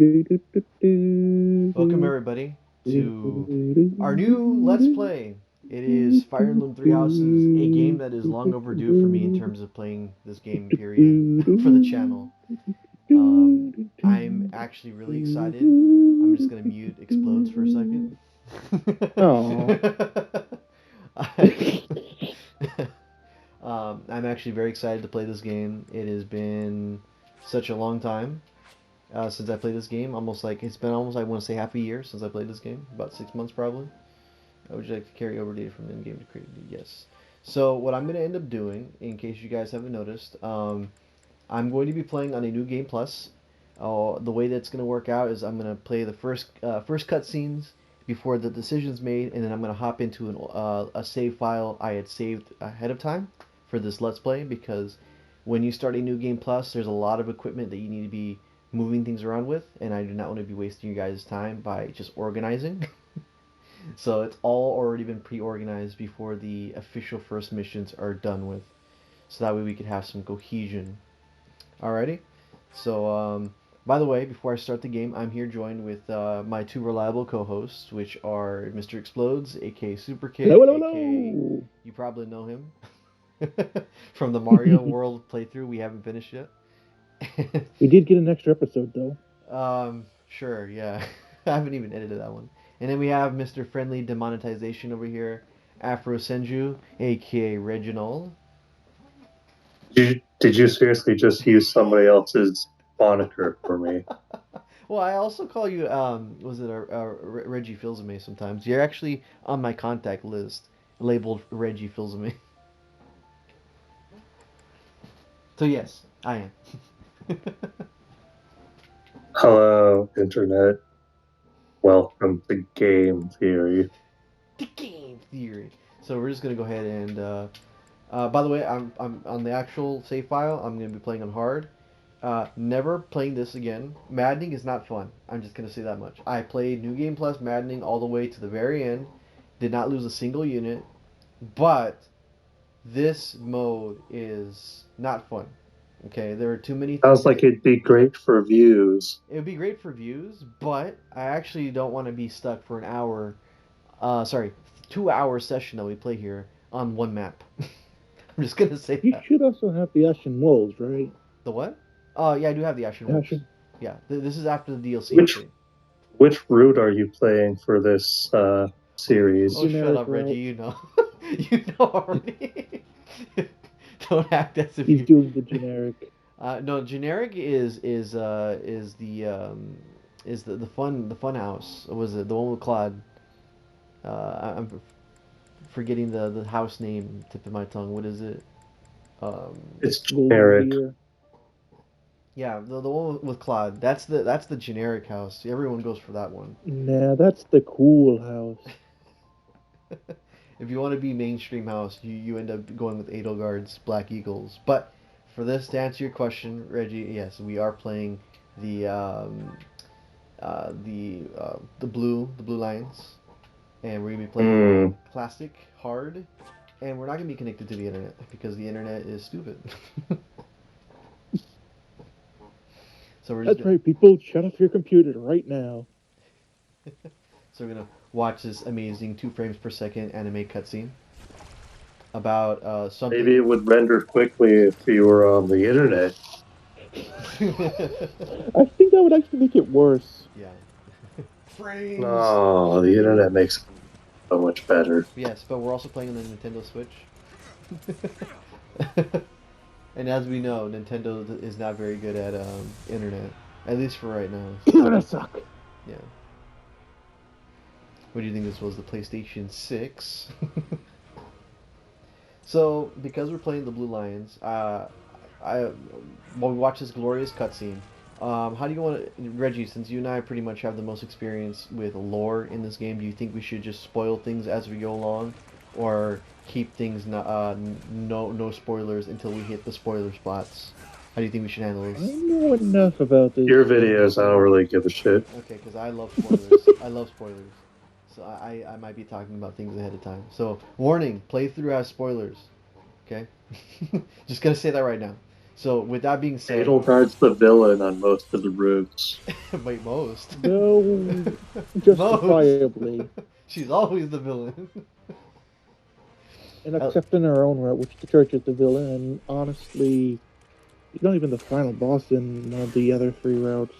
Welcome everybody to our new Let's Play. It is Fire Emblem Three Houses, a game that is long overdue for me in terms of playing this game, period, for the channel. I'm actually really excited. I'm just gonna mute explodes for a second. Oh. I'm actually very excited to play this game. It has been such a long time since I played this game. It's been almost, I want to say, half a year since I played this game. About 6 months probably. Would you like to carry over data from the in-game to create? Yes. So what I'm going to end up doing, in case you guys haven't noticed, I'm going to be playing on a new game plus. The way that's going to work out is I'm going to play the first cutscenes before the decision's made, and then I'm going to hop into a save file I had saved ahead of time for this Let's Play, because when you start a new game plus, there's a lot of equipment that you need to be moving things around with, and I do not want to be wasting you guys' time by just organizing. So it's all already been pre-organized before the official first missions are done with, so that way we could have some cohesion. Alrighty. So, by the way, before I start the game, I'm here joined with my two reliable co-hosts, which are Mr. Explodes, aka Super Kid, Hello, hello, aka hello. you probably know him from the Mario World playthrough we haven't finished yet. We did get an extra episode though. Sure, yeah. I haven't even edited that one. And then we have Mr. Friendly Demonetization over here, Afro Senju, aka Reginald. Did you seriously just use somebody else's moniker for me? Well, I also call you, was it Reggie Filsame sometimes? You're actually on my contact list, labeled Reggie Filsame. So yes, I am. Hello, Internet. Welcome to Game Theory. The game theory. So we're just gonna go ahead and, by the way, I'm on the actual save file. I'm gonna be playing on hard. Never playing this again. Maddening is not fun. I'm just gonna say that much. I played New Game Plus Maddening all the way to the very end. Did not lose a single unit, but this mode is not fun. Okay, there are too many things Sounds that like it'd be great for views. it would be great for views, but I actually don't want to be stuck for an hour. Sorry, 2 hour session that we play here on one map. I'm just gonna say You that. should also have the Ashen Wolves, right? The what? Oh yeah, I do have the Ashen Wolves. Ashen. Yeah, this is after the DLC Which update. which route are you playing for this series? Oh, shut Generic up, Reggie. route. You know, you know already. Don't act as if He's you. doing the generic. No, generic is the fun house. Was it the one with Claude? I'm forgetting the house name. Tip of my tongue. What is it? Um, It's Golden generic. Deer. yeah, the one with Claude. That's the generic house. Everyone goes for that one. Nah, that's the cool house. If you want to be mainstream house, you end up going with Edelgard's Black Eagles. But for this, to answer your question, Reggie, yes, we are playing the the blue lions, and we're gonna be playing Hmm. classic hard, and we're not gonna be connected to the internet because the internet is stupid. So we're just That's right, people. Shut off your computer right now. so we're gonna watch this amazing 2 frames per second anime cutscene about Maybe something. it would render quickly if you were on the internet. I think that would actually make it worse. Yeah. Frames. Oh, the internet makes it so much better. Yes, but we're also playing on the Nintendo Switch. And as we know, Nintendo is not very good at internet, at least for right now. Gonna suck. Yeah. What do you think this was? The PlayStation 6? So, because we're playing the Blue Lions, I while we watch this glorious cutscene, how do you want to, Reggie? Since you and I pretty much have the most experience with lore in this game, do you think we should just spoil things as we go along, or keep things no spoilers until we hit the spoiler spots? How do you think we should handle I this? know enough about this. Your videos, I don't really give a shit. Okay, because I love spoilers. I love spoilers. So I might be talking about things ahead of time. So warning: playthrough has spoilers. Okay, just gonna say that right now. So with that being said, Edelgard's the villain on most of the routes. wait, most, No, most, justifiably. she's always the villain. And Uh, except in our own route, which the church is the villain, and honestly, he's not even the final boss in one of the other three routes.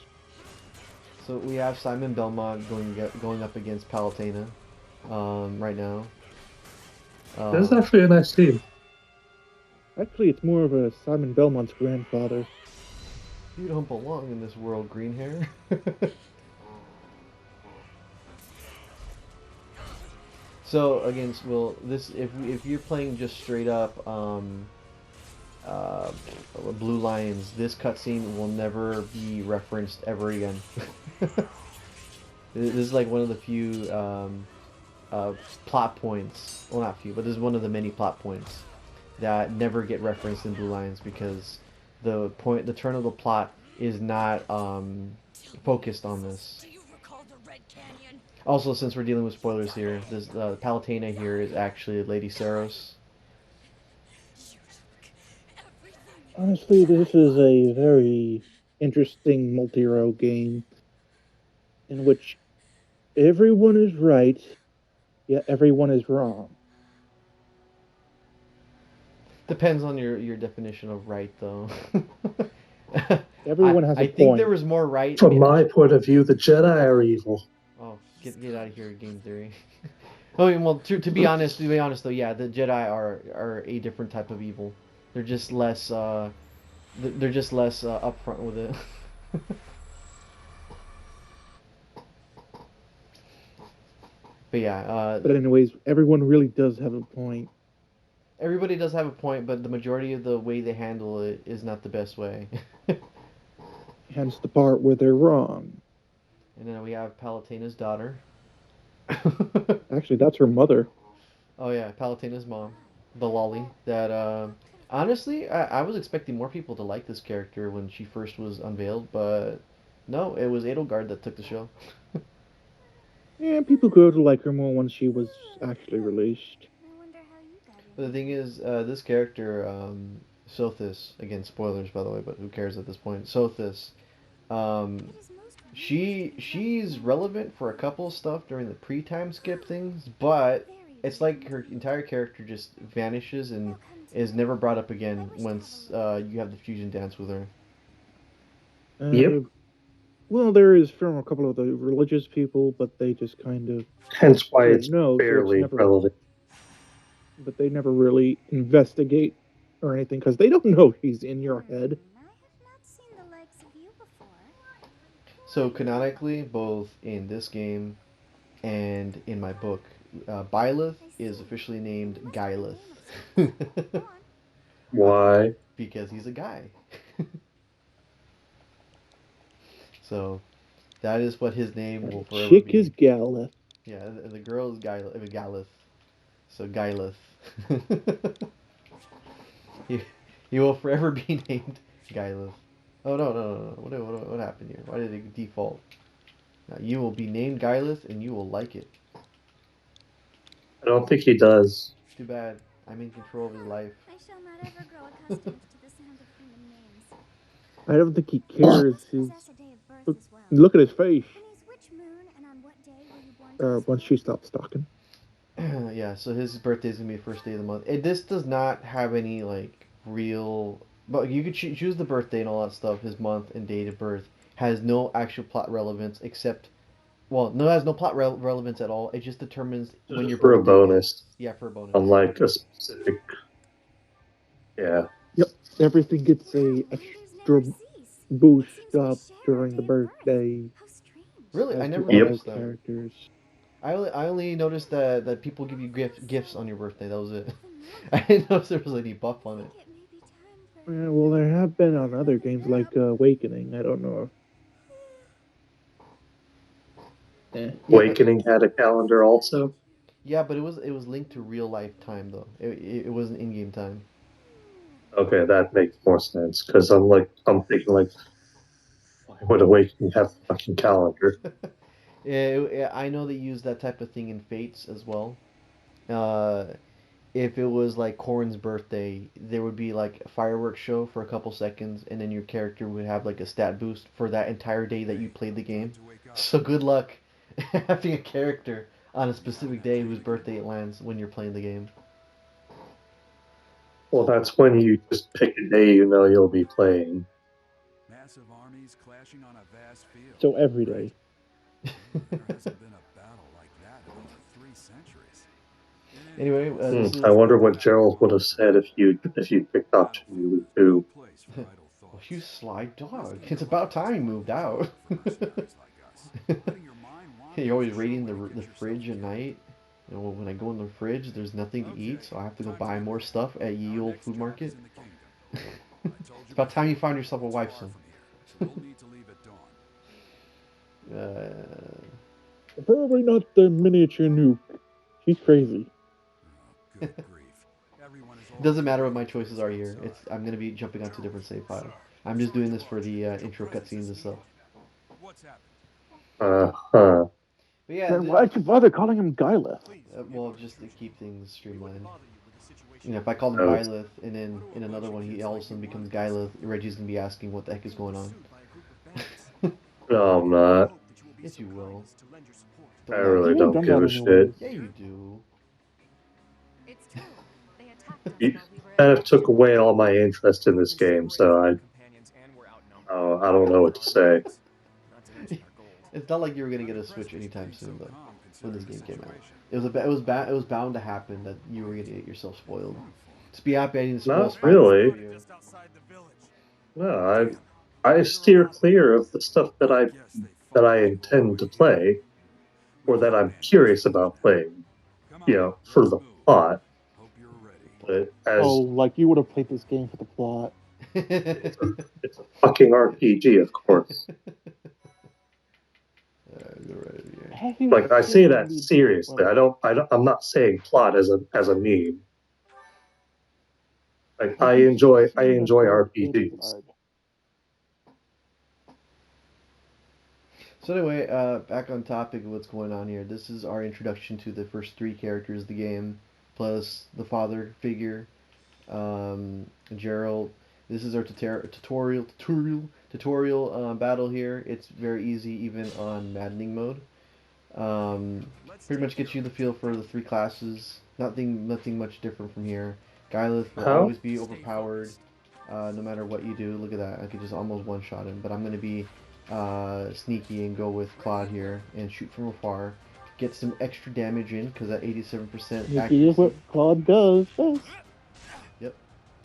so we have Simon Belmont going up against Palutena, right now. This is Um, actually a nice team. Actually, it's more of a Simon Belmont's grandfather. you don't belong in this world, green hair. So against Will, this if you're playing just straight up uh, Blue Lions, this cutscene will never be referenced ever again. This is like one of the few uh, plot points. Well, not few, but this is one of the many plot points that never get referenced in Blue Lions because the turn of the plot is not focused on this. Also, since we're dealing with spoilers here, this Palutena here is actually Lady Saros. Honestly, this is a very interesting multi-row game in which everyone is right, yet everyone is wrong. Depends on your definition of right, though. Everyone has a I think there point. was more right From in. my point of view, the Jedi are evil. Oh, get out of here, game theory. Oh, well, to be honest though, yeah, the Jedi are a different type of evil. They're just less they're just less upfront with it. But yeah, But anyways, everyone really does have a point. everybody does have a point, but the majority of the way they handle it is not the best way. Hence the part where they're wrong. And then we have Palutena's daughter. Actually, that's her mother. Oh yeah, Palutena's mom, the lolly. That honestly, I was expecting more people to like this character when she first was unveiled, but no, it was Edelgard that took the show. Yeah, people grew to like her more when she was actually released. But the thing is, this character, Sothis, again, spoilers by the way, but who cares at this point? Sothis, um, she's relevant for a couple of stuff during the pre-time skip things, but it's like her entire character just vanishes and is never brought up again once you have the fusion dance with her. Uh, Yep. well, there is from a couple of the religious people, but they just kind of Hence why said it's no, so it's barely never. relevant. But they never really investigate or anything because they don't know she's in your head. So canonically, both in this game and in my book, Byleth is officially named Gyleth. Why? Because he's a guy. So that is what his name will And forever chick is be. Galeth. Yeah, the girl is Gyleth. So Gyleth. he, he will forever be named Gyleth. Oh no. What happened here? Why did it default? Now, you will be named Gyleth and you will like it. I don't think he does. Too bad. I'm in control of his life. I don't think he cares. Look at his face. Once she stops talking. Yeah, so his birthday is gonna be the first day of the month. This does not have any like real, but you could choose the birthday and all that stuff. His month and date of birth has no actual plot relevance except, well, no, it has no plot relevance at all. It just determines when your Just for a birthday is. bonus, Yeah, for a bonus. unlike a specific. Yeah. Yep, everything gets a extra boost up during the birthday, Really, I as do never all noticed that. characters. I only noticed that people give you gifts on your birthday. That was it. I didn't know if there was any buff on it. Yeah, well, there have been on other games like Awakening. I don't know. Yeah, but Awakening had a calendar also. yeah, but it was linked to real life time though. It wasn't in game time. Okay, that makes more sense because I'm thinking like, why would Awakening have a fucking calendar? Yeah, I know they use that type of thing in Fates as well. Uh, if it was like Corrin's birthday, there would be like a fireworks show for a couple seconds, and then your character would have like a stat boost for that entire day that you played the game. So good luck having a character on a specific day whose birthday it lands when you're playing the game. Well, that's when you just pick a day you know you'll be playing. Massive armies clashing on a vast field. So every day. There hasn't been a battle like that in over 3 centuries. Anyway, this I is. wonder what Gerald would have said if you picked option two. Well, you sly dog. It's about time you moved out. You're always raiding the fridge at night. You know, when I go in the fridge, there's nothing to eat, so I have to go buy more stuff at ye old food market. It's about time you found yourself a wife, son. Probably not the miniature nuke. She's crazy. It doesn't matter what my choices are here. I'm gonna be jumping onto a different save file. I'm just doing this for the intro cutscenes and stuff. Huh. But yeah, Then why'd you bother calling him Gyleth? well, just to keep things streamlined. You know, if I call him Oh. Byleth, and then in another one he all of a sudden becomes Gyleth, Reggie's gonna be asking what the heck is going on. No, I'm not. Yes, you will. I really You don't done give that a anyways. shit. Yeah, you do. You kind of took away all my interest in this game, so I don't know what to say. It's not like you were gonna get a Switch anytime soon, though. When this game came out, it was bound to happen that you were gonna get yourself spoiled. Just be happy I didn't spoil Not Spider-Man really. for you. No, I steer clear of the stuff that I intend to play, or that I'm curious about playing. You know, for the plot. But as Oh, like you would have played this game for the plot. it's a fucking RPG, of course. Like I say that seriously. I'm not saying plot as a meme. Like I enjoy RPGs. So anyway, back on topic of what's going on here. This is our introduction to the first three characters of the game, plus the father figure, Gerald. This is our tutorial battle here. It's very easy even on maddening mode. Pretty much gets you the feel for the three classes. Nothing much different from here. Gyleth will always be overpowered, no matter what you do. Look at that. I could just almost one-shot him, but I'm gonna be sneaky and go with Claude here and shoot from afar. Get some extra damage in because that 87% accuracy. Is what Claude does. Yep,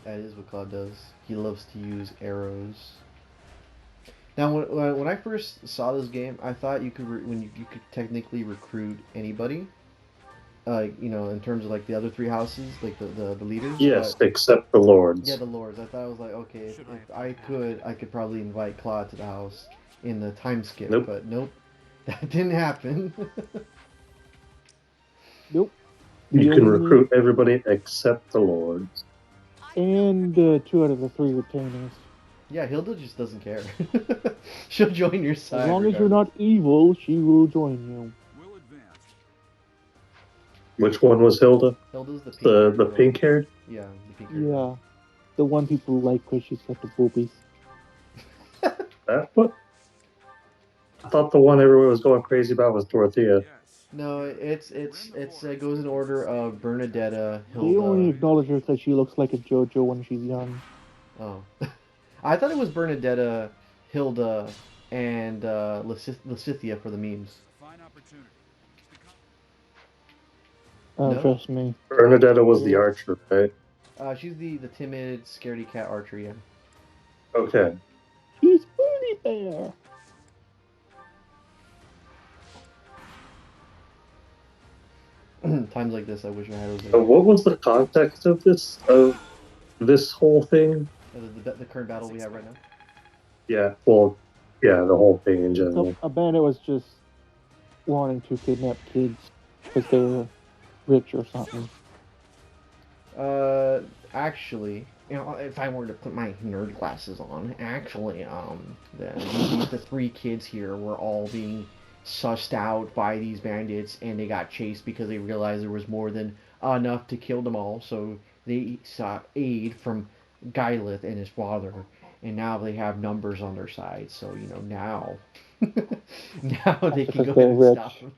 that is what Claude does. He loves to use arrows. Now, when I first saw this game, I thought you could you could technically recruit anybody. You know, in terms of like the other three houses, like the leaders. Yes, except the lords. Yeah, the lords. I thought I was like, okay, if I could probably invite Claude to the house in the time skip. Nope. But nope, that didn't happen. Nope. You can recruit everybody except the lords. And 2 out of the 3 retainers. Yeah, Hilda just doesn't care. She'll join your side. As long as you're not evil, she will join you. Which one was Hilda? Hilda's the pink haired? Yeah, the pink haired. Yeah. The one people like because she's got the boobies. That what? I thought the one everyone was going crazy about was Dorothea. No, it goes in order of Bernadetta, Hilda. They only acknowledge her because she looks like a JoJo when she's young. Oh. I thought it was Bernadetta, Hilda, and Lysithea for the memes. No? Trust me. Bernadetta was the archer, right? She's the timid, scaredy cat archer, yeah. Okay. She's pretty there. Times like this, I wish I had So what was the context of this whole thing? The current battle we have right now? Yeah, well, yeah, the whole thing in general. So, a bandit was just wanting to kidnap kids because they were rich or something. Actually, you know, if I were to put my nerd glasses on, actually, the 3 kids here were all being sussed out by these bandits, and they got chased because they realized there was more than enough to kill them all. So they sought aid from Gyleth and his father, and now they have numbers on their side. So now, now they can go Because they're in and rich. stop them.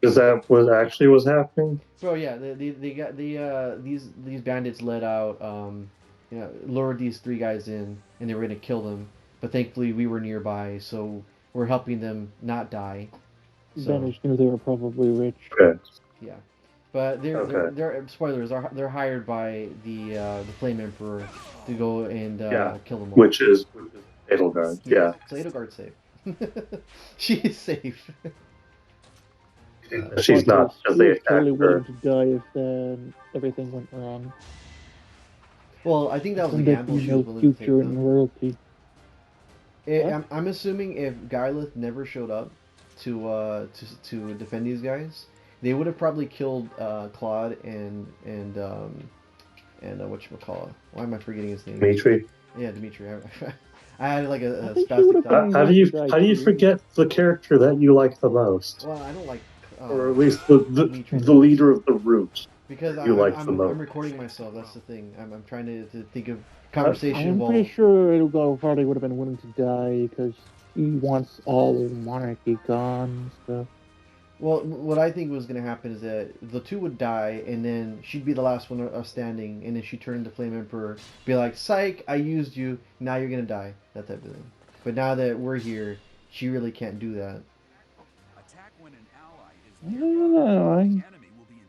Is that what actually was happening? So yeah, they got these bandits let out lured these three guys in, and they were gonna kill them, but thankfully we were nearby, so we're helping them not die. So Banish knew they were probably rich. Okay. yeah, but Okay. they're spoilers. They're hired by the Flame Emperor to go and Yeah. kill them all. Which is Edelgard. Yes, Yeah. so Edelgard's safe. She is safe. She's But not because he they was totally attacked her. willing to die if everything went wrong. Well, I think that was the And there'd gamble be she was no willing to take, future though. in royalty. What? I'm assuming if Gyleth never showed up to defend these guys, they would have probably killed Claude and whatchamacallit. Why am I forgetting his name? Dimitri. Yeah, Dimitri. I had like I a think she would spastic have thought. been How do willing to you die how do you too. forget the character that you like the most, Well, I don't like or at least the Dimitri the leader of the root because you like the I'm most? recording myself. That's the thing. I'm trying to think of Uh, conversation I'm pretty while. sure Edelgard probably would have been willing to die because he wants all monarchy gone. So Well, what I think was going to happen is that the two would die, and then she'd be the last one standing, and then she'd turn into Flame Emperor, be like, "Psych, I used you. Now you're gonna die." That type of thing. But now that we're here, she really can't do that. Attack when an ally is I nearby. don't know. The I enemy will be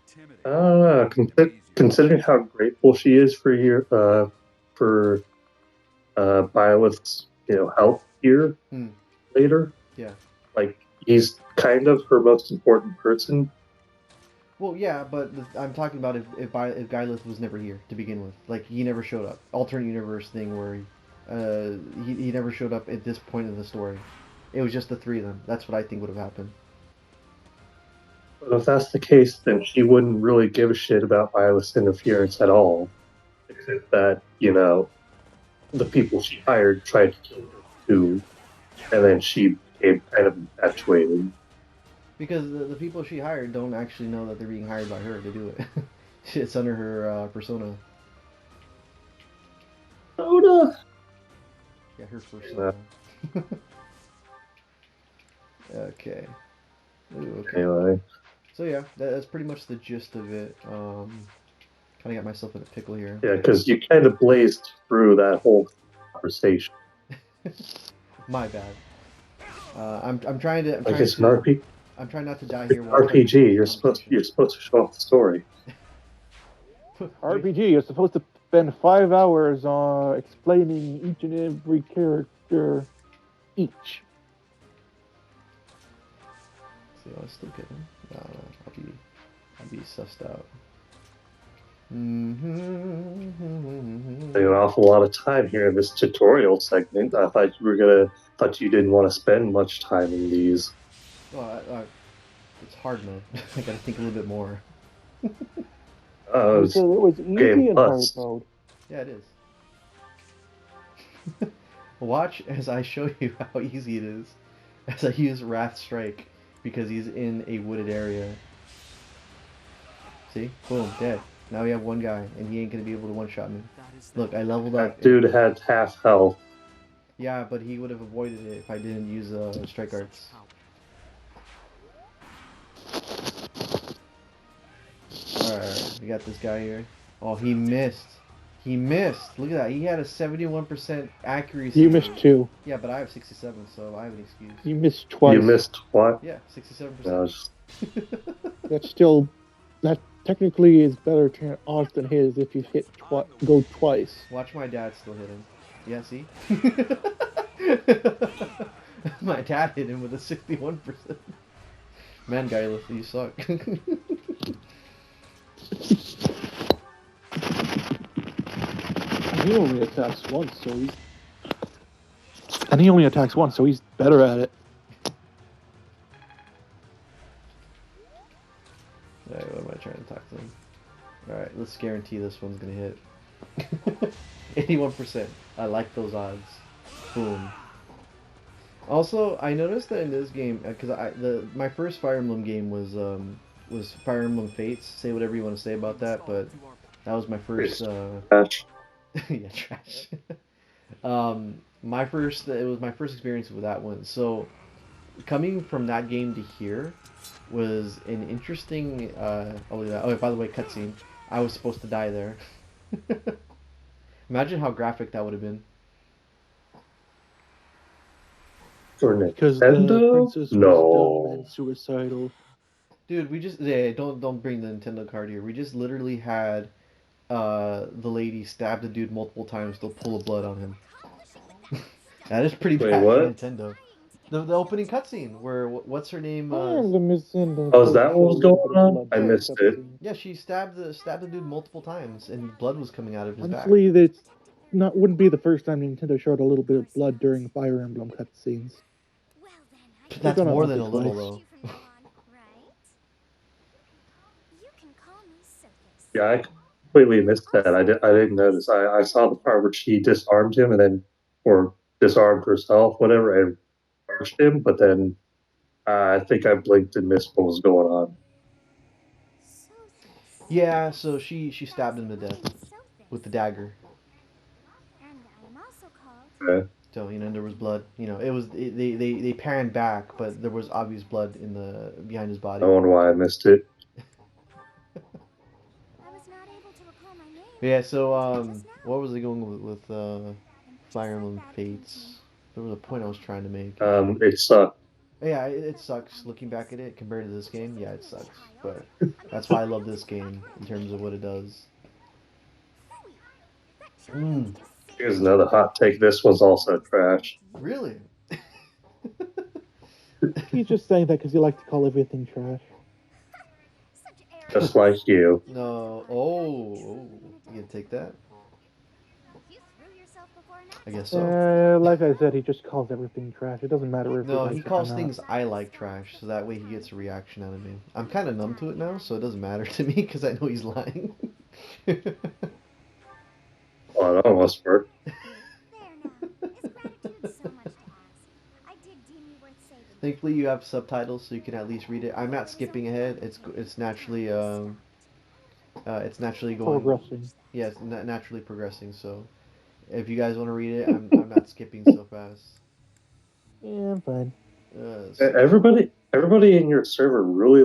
intimidated. considering how grateful she is for your for Violet's help here Hmm. later, Yeah. like he's kind of her most important person. Well, yeah, but I'm talking about if Gyleth was never here to begin with, like he never showed up. Alternate universe thing where he never showed up at this point in the story. It was just the three of them. That's what I think would have happened. But if that's the case, then she wouldn't really give a shit about Violet's interference at all, except that the people she hired tried to kill her too, and then she became kind of infatuated. Because the people she hired don't actually know that they're being hired by her to do it. It's under her persona. Soda. Yeah, her persona. Okay. Ooh, okay. Anyway, So yeah, that's pretty much the gist of it. Kind of got myself in a pickle here. yeah, because you kind of blazed through that whole conversation. My bad. I'm trying to Like it's an RPG. I'm trying not to die here while trying to RPG. finish the You're supposed to show off the story. conversation. RPG, you're supposed to spend 5 hours explaining each and every character each. See, I was still kidding. No, I'll be sussed out. Mm-hmm. An awful lot of time here in this tutorial segment. I thought you didn't want to spend much time in these. Well, it's hard, man. I gotta think a little bit more. You said it was easy Game in hard Plus. mode. Yeah, it is. Watch as I show you how easy it is. As I use Wrath Strike because he's in a wooded area. See? Boom, dead. Now we have one guy, and he ain't gonna be able to one-shot me. Look, I leveled up. That dude had half health. Yeah, but he would have avoided it if I didn't use strike arts. Alright, we got this guy here. Oh, he missed. He missed. Look at that. He had a 71% accuracy. You missed rate. 2. Yeah, but I have 67, so I have an excuse. You missed twice. You missed what? Yeah, 67%. No, just- That technically is better odds than his if you go twice. Watch my dad still hit him. Yeah, see? My dad hit him with a 61%. Man, Gyleth, you suck. He only attacks once, so he's better at it. Alright, what am I trying to talk to him? Alright, let's guarantee this one's gonna hit. 81%. I like those odds. Boom. Also, I noticed that in this game, because my first Fire Emblem game was was Fire Emblem Fates. Say whatever you want to say about that, but that was my first. It's trash. Yeah, trash. My first. It was my first experience with that one. So coming from that game to here was an interesting. Oh, look at that. Oh, by the way, cutscene. I was supposed to die there. Imagine how graphic that would have been. For Because the Nintendo? princess was dumb No. and suicidal. Dude, we just yeah, don't bring the Nintendo card here. We just literally had the lady stab the dude multiple times, they'll pull the blood on him. That is pretty Wait, bad for what? Nintendo. The opening cutscene where what's her name? Fire Emblem is in the Oh, is does that show what a was little going bit of on? blood I during the missed it. cutscene. Yeah, she stabbed the dude multiple times, and blood was coming out of his back. Honestly, that's not wouldn't be the first time Nintendo showed a little bit of blood during Fire Emblem cutscenes. They've That's done it more once than or a little twice. though. Yeah, I completely missed that. I didn't notice. I saw the part where she disarmed him and then, or disarmed herself, whatever, and charged him. But then I think I blinked and missed what was going on. Yeah, so she stabbed him to death with the dagger. Okay. So there was blood. It was they panned back, but there was obvious blood in the behind his I body. don't know why I missed it. Yeah, so what was I going with Fire Emblem Fates? There was a point I was trying to make. It sucked. Yeah, it sucks looking back at it compared to this game. Yeah, it sucks, but that's why I love this game in terms of what it does. Mm, Here's another hot take. This was also trash. really? He's just saying that because you like to call everything trash. Just like you. No. Oh, you gonna take that? I guess so. Like I said, he just calls everything trash. It doesn't matter if No, he he likes it or calls not. things I like trash, so that way he gets a reaction out of me. I'm kind of numb to it now, so it doesn't matter to me because I know he's lying. Well, it almost worked. Thankfully, you have subtitles, so you can at least read it. I'm not skipping ahead. It's naturally it's naturally going. Progressing. Yeah, it's naturally progressing. So if you guys want to read it, I'm not skipping so fast. Yeah, I'm fine. Everybody in your server really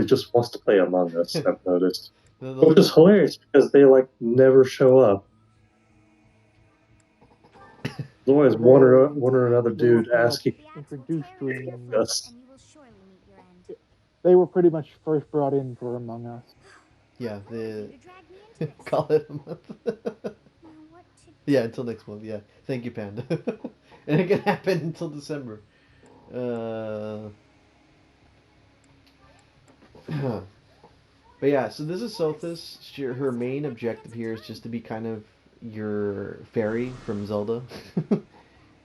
just wants to play Among Us. I've noticed, which is hilarious because they like never show up. There's always one or another dude asking Introduced during us. They were pretty much first brought in for Among Us. Yeah, call it a month. Yeah, until next month. Yeah, thank you, Panda. And it can happen until December. But yeah, so this is Sothis. Her main objective here is just to be kind of your fairy from Zelda.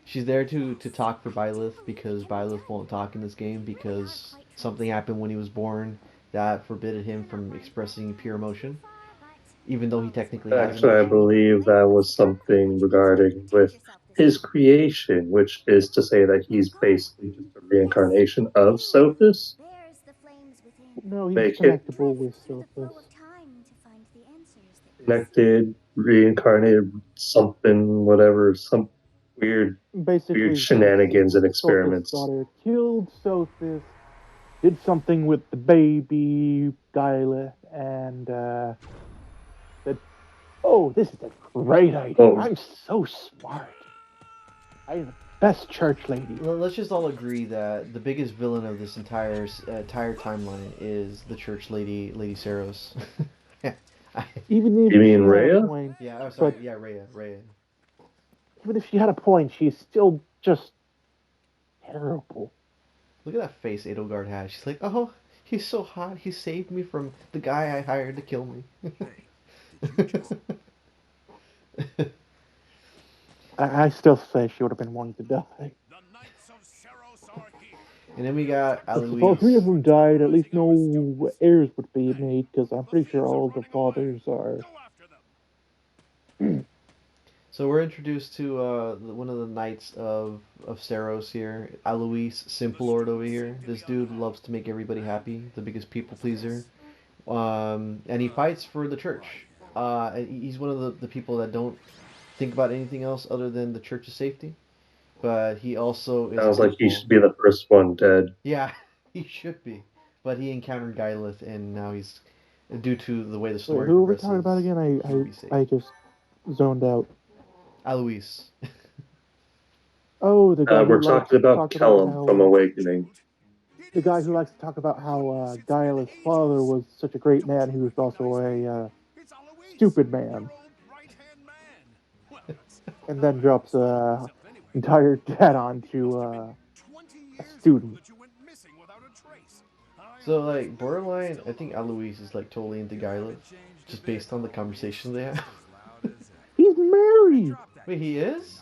She's there to talk for Byleth because Byleth won't talk in this game because something happened when he was born that forbidden him from expressing pure emotion, even though he technically has Actually, I emotion. believe that was something regarding with his creation, which is to say that he's basically just a reincarnation of Sophis. No, he's Make it connectable with Sophis. connected, reincarnated, something, whatever, some weird Basically, shenanigans and Sophis' experiments. daughter killed Sophis, did something with the baby, Guyla, and said, "Oh, this is a great idea. Oh. I'm so smart. I'm the best church lady." Well, let's just all agree that the biggest villain of this entire timeline is the church lady, Lady Saros. Even if You mean she had Rhea? a point, Yeah, I'm sorry. But- Yeah, Rhea. even if she had a point, she's still just terrible. Look at that face Edelgard has. She's like, oh, he's so hot. He saved me from the guy I hired to kill me. I still say she would have been one to die. And then we got If all three of Alois. them died, at least no heirs would be made, because I'm pretty sure all the fathers are. So we're introduced to one of the knights of Saros here, Alois Simplord over here. This dude loves to make everybody happy, the biggest people pleaser, and he fights for the church. He's one of the people that don't think about anything else other than the church's safety. But he also is Sounds like he hopeful. should be the first one dead. Yeah, he should be. But he encountered Gyleth, and now he's, due to the way the Wait, story who are we talking about progresses, again? he will be safe. I just zoned out. Alois. Oh, the guy who We're likes talking to about talk about Kellum from how Awakening. the guy who likes to talk about how Guileless' father was such a great man. He was also a stupid man, and then drops a entire debt onto a student. So like borderline, I think Alois is like totally into Gyleth, just based on the conversations they have. He's married. Wait, he is?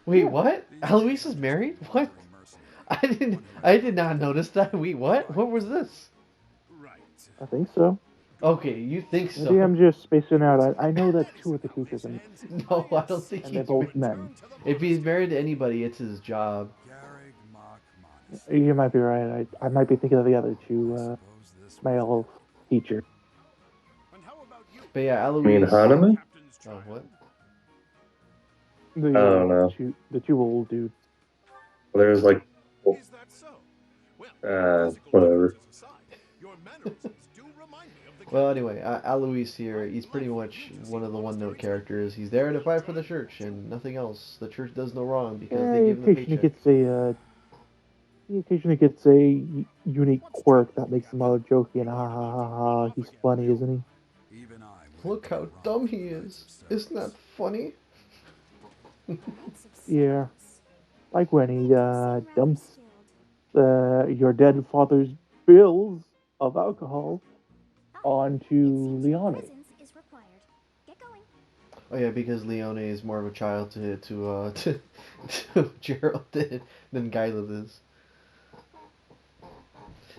Wait, what? Alois is married? What? I did not notice that. Wait, what? What was this? I think so. Okay, you think Maybe so? I'm just spacing out. I know that two of the teachers, No, I don't think and they're he's both married. men. If he's married to anybody, it's his job. You might be right. I might be thinking of the other two male teachers. But yeah, You mean Alois. Haname? Oh, what? The I don't know. the two old dudes. There's like, whatever. Well, anyway, Alois here, he's pretty much one of the one-note characters. He's there to fight for the church and nothing else. The church does no wrong because they He give him the occasionally paycheck. gets a he occasionally gets a unique quirk that makes him all jokey and ha ha ha ha. He's funny, isn't Look how dumb he is. Isn't that funny? he? Yeah, like when he dumps your dead father's bills of alcohol onto Leone. Oh yeah, because Leone is more of a child to Gerald than Gyleth is.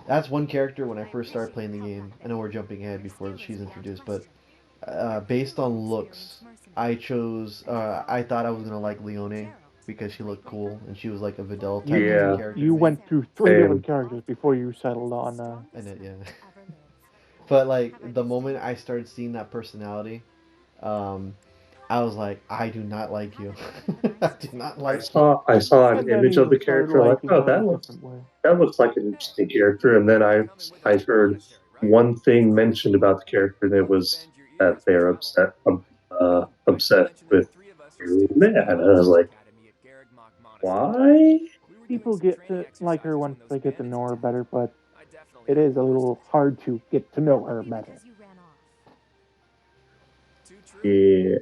That's one character when I first started playing the game. I know we're jumping ahead before she's introduced, but based on looks, I thought I was gonna like Leone because she looked cool and she was like a Videl type Yeah. character You to me. went through three Same. different characters before you settled on. And it, yeah. But like the moment I started seeing that personality, um, I was like, I do not like you. I do not like you. I saw an And then image you of the started character. I'm like, liking oh, her in a different way. that looks like an interesting character. And then I heard one thing mentioned about the character, and it was that they're obsessed with man. And I was like, why? People get to like her once they get to know her better, but it is a little hard to get to know her better. Yeah.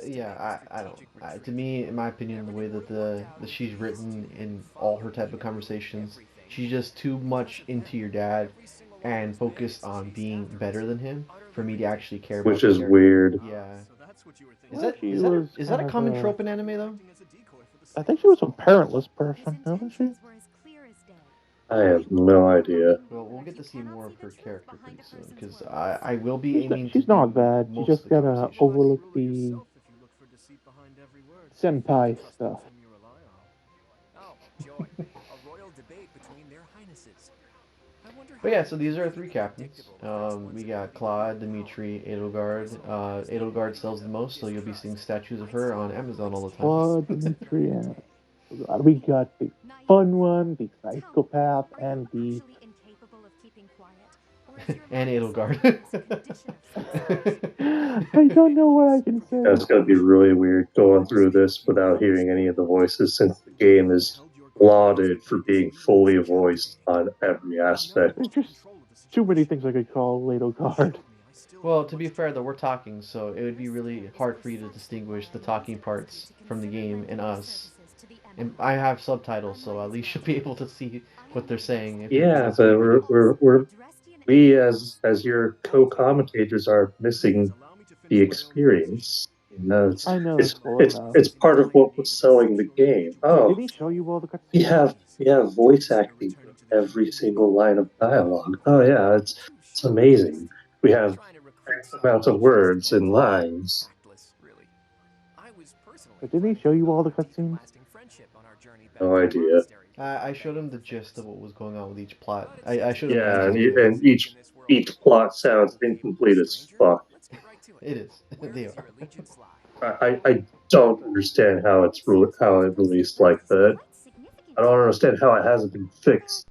Yeah. I don't. To me, in my opinion, the way that the she's written in all her type of conversations, she's just too much into your dad, and focused on being better than him for me to actually care about Which the is character. weird. Yeah. Well, she was Is that a kind of common a- trope in anime though? I think she was a parentless person, wasn't she? I have no idea. Well, we'll get to see more of her character pretty soon because I will be aiming to She's not do bad. You most just of the gotta conversations. overlook the senpai stuff. But yeah, so these are our three captains. We got Claude, Dimitri, Edelgard. Edelgard sells the most, so you'll be seeing statues of her on Amazon all the time. Dimitri, and we got the fun one, the psychopath, and the And Edelgard. I don't know what I can say. It's going to be really weird going through this without hearing any of the voices, since the game is lauded for being fully voiced on every aspect. There's just too many things I could call Lato Guard. Well, to be fair though, we're talking, so it would be really hard for you to distinguish the talking parts from the game and us. And I have subtitles, so at least you'll be able to see what they're saying. Yeah, but we as your co-commentators are missing the experience. You know, I know that's full enough. it's part of what was selling the game. Oh, Did he show you all the cutscenes? we have voice acting for every single line of dialogue. Oh yeah, it's amazing. We have X amounts of words and lines. But didn't he show you all the cutscenes? No idea. I showed him the gist of what was going on with each plot. I showed him Yeah, pieces of it. and each plot sounds incomplete as fuck. It is. They are. I don't understand how how it released like that. I don't understand how it hasn't been fixed.